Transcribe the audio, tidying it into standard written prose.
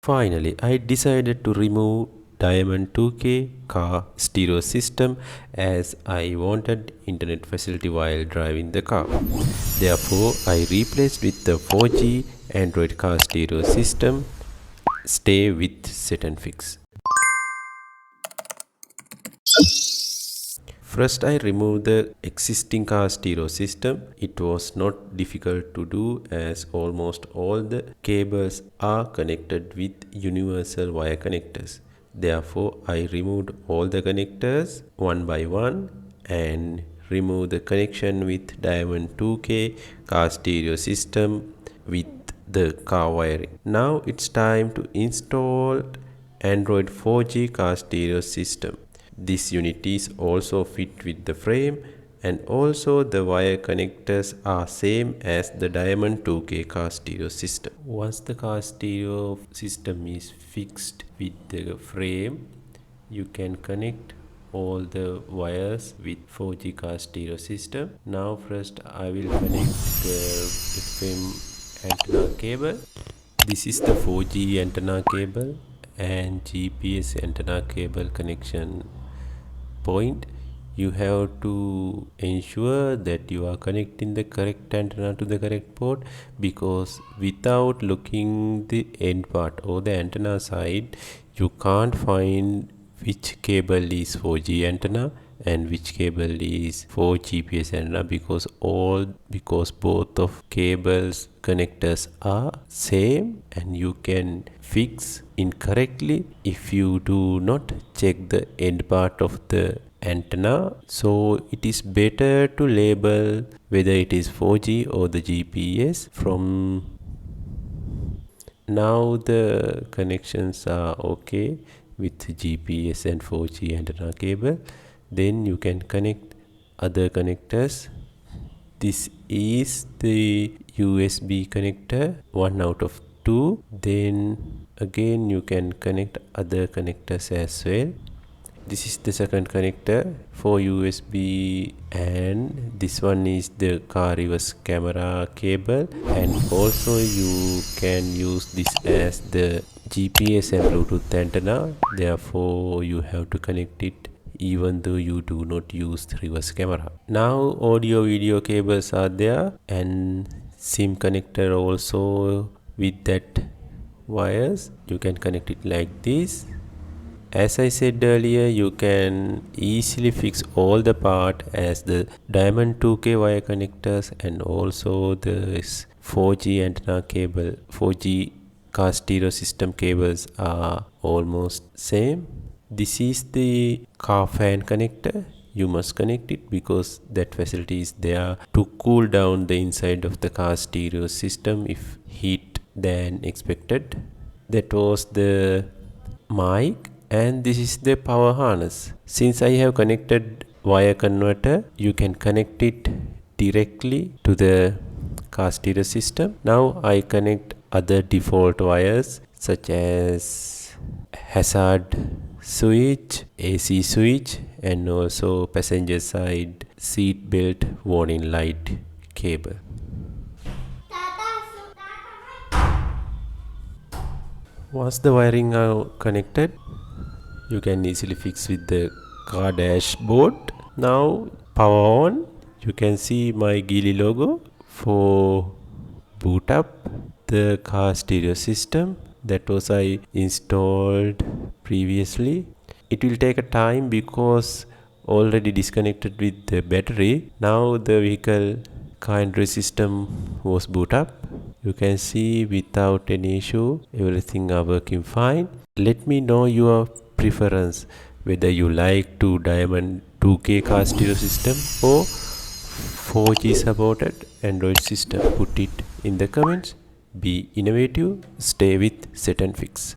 Finally, I decided to remove Diamond 2K car stereo system as I wanted internet facility while driving the car. Therefore, I replaced with the 4G Android car stereo system. Stay with SetNFix. First, I removed the existing car stereo system. It was not difficult to do as almost all the cables are connected with universal wire connectors. Therefore, I removed all the connectors one by one and removed the connection with Diamond 2K car stereo system with the car wiring. Now it's time to install Android 4G car stereo system. This unit is also fit with the frame, and also the wire connectors are same as the Diamond 2K car stereo system. Once the car stereo system is fixed with the frame, you can connect all the wires with 4G car stereo system. Now first I will connect the FM antenna cable. This is the 4G antenna cable and GPS antenna cable connection point. You have to ensure that you are connecting the correct antenna to the correct port, because without looking the end part or the antenna side, you can't find which cable is 4G antenna and which cable is for GPS antenna, because both of cables connectors are same, and you can fix incorrectly if you do not check the end part of the antenna. So it is better to label whether it is 4G or the GPS from. Now the connections are okay with GPS and 4G antenna cable. Then you can connect other connectors. This is the USB connector, 1 out of 2. Then again you can connect other connectors as well. This is the second connector for USB, and this one is the car reverse camera cable, and also you can use this as the GPS and Bluetooth antenna. Therefore you have to connect it even though you do not use the reverse camera. Now audio video cables are there, and SIM connector also with that wires. You can connect it like this. As I said earlier, you can easily fix all the part as the Diamond 2K wire connectors and also the 4G antenna cable, 4G car stereo system cables are almost same. This is the car fan connector. You must connect it because that facility is there to cool down the inside of the car stereo system if heat than expected. That was the mic, and this is the power harness. Since I have connected wire converter, you can connect it directly to the car stereo system. Now I connect other default wires such as hazard switch, AC switch, and also passenger side seat belt warning light cable. Once the wiring are connected, you can easily fix with the car dashboard. Now power on. You can see my Geely logo. For boot up the car stereo system, that was I installed previously. It will take a time because already disconnected with the battery. Now the vehicle car Android system was boot up. You can see without any issue, everything are working fine. Let me know your preference, whether you like to Diamond 2K car stereo system or 4G supported Android system. Put it in the comments. Be innovative. Stay with SetNFix.